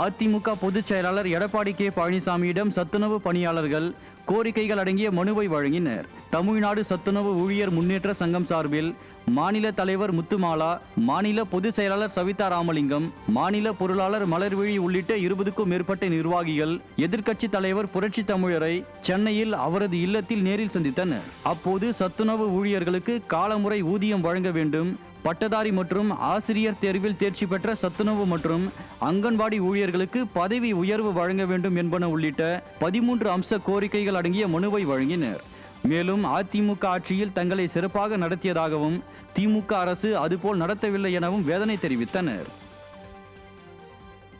அதிமுக பொதுச் செயலாளர் எடப்பாடி கே பழனிசாமியிடம் சத்துணவு பணியாளர்கள் கோரிக்கைகள் அடங்கிய மனுவை வழங்கினர். தமிழ்நாடு சத்துணவு ஊழியர் முன்னேற்ற சங்கம் சார்பில் மாநில தலைவர் முத்துமாலா, மாநில பொதுச் செயலாளர் சவிதா ராமலிங்கம், மாநில பொருளாளர் மலர்விழி உள்ளிட்ட 20க்கும் மேற்பட்ட நிர்வாகிகள் எதிர்க்கட்சி தலைவர் புரட்சி தமிழரை சென்னையில் அவரது இல்லத்தில் நேரில் சந்தித்தனர். அப்போது சத்துணவு ஊழியர்களுக்கு காலமுறை ஊதியம் வழங்க வேண்டும், பட்டதாரி மற்றும் ஆசிரியர் தேர்வில் தேர்ச்சி பெற்ற சத்துணவு மற்றும் அங்கன்வாடி ஊழியர்களுக்கு பதவி உயர்வு வழங்க வேண்டும் என்பன உள்ளிட்ட 13 அம்ச கோரிக்கைகள் அடங்கிய மனுவை வழங்கினர். மேலும் அதிமுக ஆட்சியில் தங்களை சிறப்பாக நடத்தியதாகவும் திமுக அரசு அதுபோல் நடத்தவில்லை எனவும் வேதனை தெரிவித்தனர்.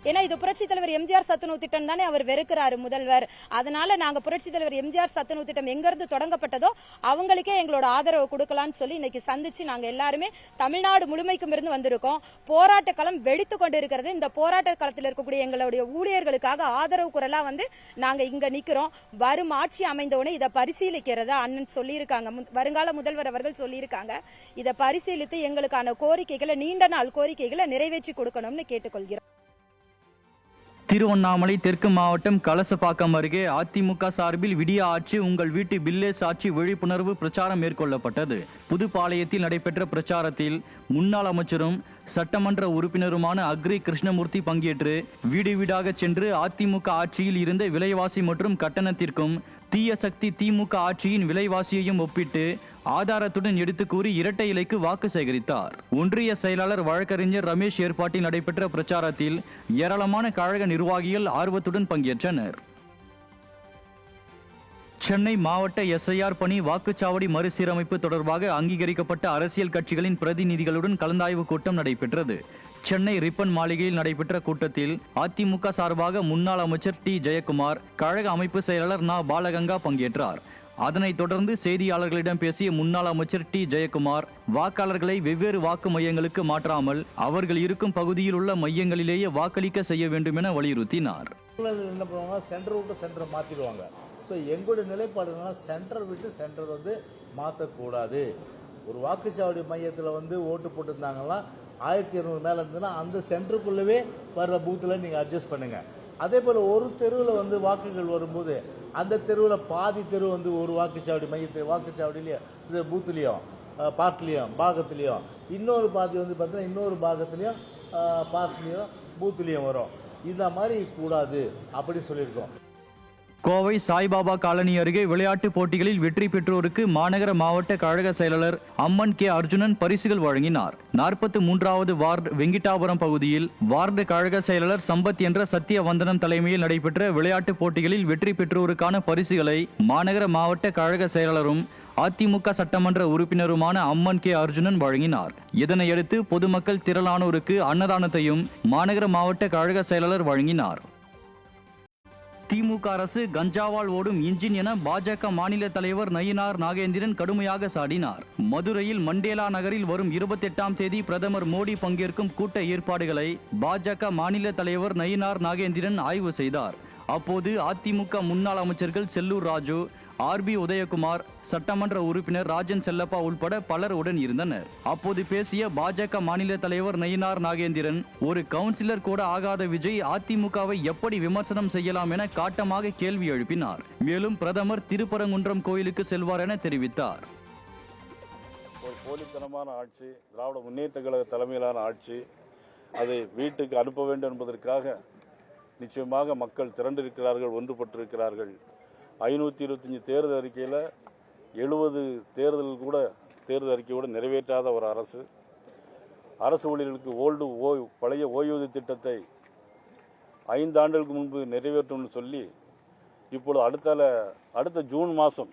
ஏன்னா இது புரட்சி தலைவர் எம்ஜிஆர் சத்துணவு திட்டம் தானே அவர் வெறுக்கிறாரு முதல்வர். அதனால நாங்க புரட்சி தலைவர் எம்ஜிஆர் சத்துணவு திட்டம் எங்க இருந்து தொடங்கப்பட்டதோ அவங்களுக்கே எங்களோட ஆதரவு கொடுக்கலாம்னு சொல்லி இன்னைக்கு சந்திச்சு நாங்க எல்லாருமே தமிழ்நாடு முழுமைக்கும் இருந்து வந்திருக்கோம். போராட்ட களம் வெடித்து கொண்டு இருக்கிறது. இந்த போராட்ட களத்தில் இருக்கக்கூடிய எங்களுடைய ஊழியர்களுக்காக ஆதரவு குரலா நாங்க இங்க நிக்கிறோம். வரும் ஆட்சி அமைந்தவுடனே இதை பரிசீலிக்கிறதா அண்ணன் சொல்லியிருக்காங்க, வருங்கால முதல்வர் அவர்கள் சொல்லியிருக்காங்க. இதை பரிசீலித்து எங்களுக்கான கோரிக்கைகளை, நீண்ட நாள் கோரிக்கைகளை நிறைவேற்றி கொடுக்கணும்னு கேட்டுக்கொள்கிறோம். திருவண்ணாமலை தெற்கு மாவட்டம் கலசப்பாக்கம் அருகே அதிமுக சார்பில் விடிய ஆட்சி உங்கள் வீட்டு பில்லேஸ் ஆட்சி விழிப்புணர்வு பிரச்சாரம் மேற்கொள்ளப்பட்டது. புதுப்பாளையத்தில் நடைபெற்ற பிரச்சாரத்தில் முன்னாள் அமைச்சரும் சட்டமன்ற உறுப்பினருமான அக்ரி கிருஷ்ணமூர்த்தி பங்கேற்று வீடு வீடாக சென்று அதிமுக ஆட்சியில் இருந்த விலைவாசி மற்றும் கட்டணத்திற்கும் தீய சக்தி திமுக ஆட்சியின் விலைவாசியையும் ஒப்பிட்டு ஆதாரத்துடன் எடுத்து கூறி இரட்டை இலைக்கு வாக்கு சேகரித்தார். ஒன்றிய செயலாளர் வழக்கறிஞர் ரமேஷ் ஏற்பாட்டில் நடைபெற்ற பிரச்சாரத்தில் ஏராளமான கழக நிர்வாகிகள் ஆர்வத்துடன் பங்கேற்றனர். சென்னை மாவட்ட எஸ்ஐஆர் பணி வாக்குச்சாவடி மறுசீரமைப்பு தொடர்பாக அங்கீகரிக்கப்பட்ட அரசியல் கட்சிகளின் பிரதிநிதிகளுடன் கலந்தாய்வு கூட்டம் நடைபெற்றது. சென்னை ரிப்பன் மாளிகையில் நடைபெற்ற கூட்டத்தில் அதிமுக சார்பாக முன்னாள் அமைச்சர் டி ஜெயக்குமார், கழக அமைப்பு செயலாளர் நா பாலகங்கா பங்கேற்றார். அதனைத் தொடர்ந்து செய்தியாளர்களிடம் பேசிய முன்னாள் அமைச்சர் டி ஜெயக்குமார், வாக்காளர்களை வெவ்வேறு வாக்கு மையங்களுக்கு மாற்றாமல் அவர்கள் இருக்கும் பகுதியில் உள்ள மையங்களிலேயே வாக்களிக்க செய்ய வேண்டும் என வலியுறுத்தினார். என்ன பண்ணுவாங்க, சென்டர் விட்டு சென்டர் மாற்றிடுவாங்க. ஸோ எங்களுடைய நிலைப்பாடு என்னன்னா, சென்டர் விட்டு சென்டர் மாற்றக்கூடாது. ஒரு வாக்குச்சாவடி மையத்தில் ஓட்டு போட்டுருந்தாங்கன்னா 1200 மேலே இருந்ததுன்னா அந்த சென்டருக்குள்ளவே வர்ற பூத்தில் நீங்கள் அட்ஜஸ்ட் பண்ணுங்கள். அதே போல் ஒரு தெருவில் வாக்குகள் வரும்போது அந்த தெருவில் பாதி தெரு ஒரு வாக்குச்சாவடி மையத்தில் வாக்குச்சாவடியிலையும் இந்த பூத்துலேயும் பார்ட்லேயும் பாகத்துலேயும், இன்னொரு பாதி பார்த்தீங்கன்னா இன்னொரு பாகத்துலேயும் பார்ட்லேயும் பூத்துலேயும் வரும். இந்த மாதிரி கூடாது அப்படி சொல்லியிருக்கோம். கோவை சாய்பாபா காலனி அருகே விளையாட்டுப் போட்டிகளில் வெற்றி பெற்றோருக்கு மாநகர மாவட்ட கழக செயலாளர் அம்மன் கே அர்ஜுனன் பரிசுகள் வழங்கினார். 43வது வார்டு வெங்கிட்டாபுரம் பகுதியில் வார்டு கழக செயலாளர் சம்பத் என்ற சத்தியவந்தனம் தலைமையில் நடைபெற்ற விளையாட்டுப் போட்டிகளில் வெற்றி பெற்றோருக்கான பரிசுகளை மாநகர மாவட்ட கழக செயலாளரும் அதிமுக சட்டமன்ற உறுப்பினருமான அம்மன் கே அர்ஜுனன் வழங்கினார். இதனையடுத்து பொதுமக்கள் திரளானோருக்கு அன்னதானத்தையும் மாநகர மாவட்ட கழக செயலாளர் வழங்கினார். திமுக அரசு கஞ்சாவால் ஓடும் இன்ஜின் என பாஜக மாநில தலைவர் நயினார் நாகேந்திரன் கடுமையாக சாடினார். மதுரையில் மண்டேலா நகரில் வரும் 28ஆம் தேதி பிரதமர் மோடி பங்கேற்கும் கூட்ட ஏற்பாடுகளை பாஜக மாநில தலைவர் நயினார் நாகேந்திரன் ஆய்வு செய்தார். அப்போது அதிமுக முன்னாள் அமைச்சர்கள் செல்லூர் ராஜு, ஆர்பி உதயகுமார், சட்டமன்ற உறுப்பினர் ராஜன் செல்லப்பா உள்பட பலர் உடன் இருந்தனர். அப்போது பேசிய பாஜக மாநில தலைவர் நயினார் நாகேந்திரன், ஒரு கவுன்சிலர் கூட ஆகாத விஜய் அதிமுகவை எப்படி விமர்சனம் செய்யலாம் என காட்டமாக கேள்வி எழுப்பினார். மேலும் பிரதமர் திருப்பரங்குன்றம் கோயிலுக்கு செல்வார் என தெரிவித்தார். ஒரு போலித்தனமான ஆட்சி, திராவிட முன்னேற்ற கழக தலைமையிலான ஆட்சி, அதை வீட்டுக்கு அனுப்ப வேண்டும் என்பதற்காக நிச்சயமாக மக்கள் திரண்டிருக்கிறார்கள், ஒன்றுபட்டிருக்கிறார்கள். 525 தேர்தல் அறிக்கையில் 70 தேர்தல் அறிக்கை கூட நிறைவேற்றாத ஒரு அரசு ஊழியர்களுக்கு பழைய ஓய்வூதிய திட்டத்தை 5 ஆண்டுகளுக்கு முன்பு நிறைவேற்றும்னு சொல்லி இப்பொழுது அடுத்த ஜூன் மாதம்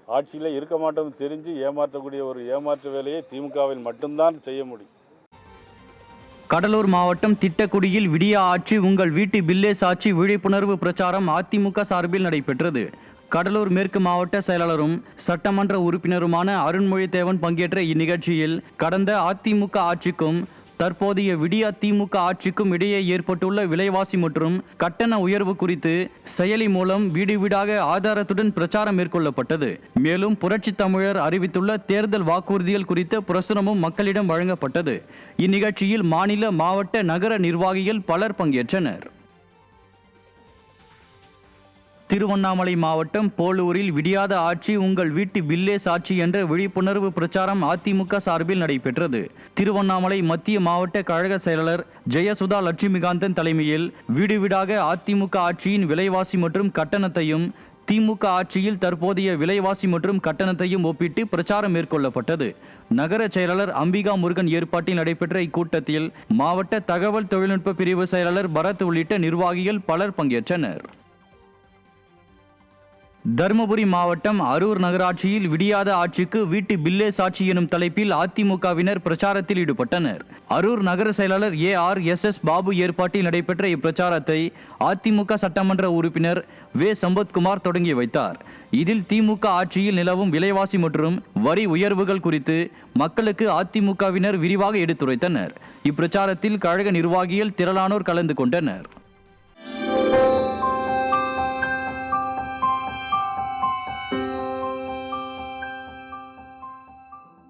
ஆட்சியில் இருக்க மாட்டோம்னு தெரிஞ்சு ஏமாற்றக்கூடிய ஒரு ஏமாற்று வேலையை திமுகவில் மட்டும்தான் செய்ய முடியும். கடலூர் மாவட்டம் திட்டக்குடியில் விடிய ஆட்சி உங்கள் வீட்டு பில்லேஸ் ஆட்சி விழிப்புணர்வு பிரச்சாரம் அதிமுக சார்பில் நடைபெற்றது. கடலூர் மேற்கு மாவட்ட செயலாளரும் சட்டமன்ற உறுப்பினருமான அருண்மொழிதேவன் பங்கேற்ற இந்நிகழ்ச்சியில் கடந்த அதிமுக ஆட்சிக்கும் தற்போதைய விடியா திமுக ஆட்சிக்கும் இடையே ஏற்பட்டுள்ள விலைவாசி மற்றும் கட்டண உயர்வு குறித்து செயலி மூலம் வீடு வீடாக ஆதாரத்துடன் பிரச்சாரம் மேற்கொள்ளப்பட்டது. மேலும் புரட்சி தமிழர் அறிவித்துள்ள தேர்தல் வாக்குறுதிகள் குறித்த பிரசுரமும் மக்களிடம் வழங்கப்பட்டது. இந்நிகழ்ச்சியில் மாநில, மாவட்ட, நகர நிர்வாகிகள் பலர் பங்கேற்றனர். திருவண்ணாமலை மாவட்டம் போலூரில் விடியாத ஆட்சி உங்கள் வீட்டு பில்லே சாட்சி என்ற விழிப்புணர்வு பிரச்சாரம் அதிமுக சார்பில் நடைபெற்றது. திருவண்ணாமலை மத்திய மாவட்ட கழக செயலாளர் ஜெயசுதா லட்சுமிகாந்தன் தலைமையில் வீடு வீடாக அதிமுக ஆட்சியின் விலைவாசி மற்றும் கட்டணத்தையும் திமுக ஆட்சியில் தற்போதைய விலைவாசி மற்றும் கட்டணத்தையும் ஒப்பிட்டு பிரச்சாரம் மேற்கொள்ளப்பட்டது. நகர செயலாளர் அம்பிகா முருகன் ஏற்பாட்டில் நடைபெற்ற இக்கூட்டத்தில் மாவட்ட தகவல் தொழில்நுட்ப பிரிவு செயலாளர் பரத் உள்ளிட்ட நிர்வாகிகள் பலர் பங்கேற்றனர். தருமபுரி மாவட்டம் அரூர் நகராட்சியில் விடியாத ஆட்சிக்கு வீட்டு பில்லே சாட்சி எனும் தலைப்பில் அதிமுகவினர் பிரச்சாரத்தில் ஈடுபட்டனர். அரூர் நகர செயலாளர் ARSS பாபு ஏற்பாட்டில் நடைபெற்ற இப்பிரச்சாரத்தை அதிமுக சட்டமன்ற உறுப்பினர் வே சம்பத்குமார் தொடங்கி வைத்தார். இதில் திமுக ஆட்சியில் நிலவும் விலைவாசி மற்றும் வரி உயர்வுகள் குறித்து மக்களுக்கு அதிமுகவினர் விரிவாக எடுத்துரைத்தனர். இப்பிரச்சாரத்தில் கழக நிர்வாகிகள் திரளானோர் கலந்து கொண்டனர்.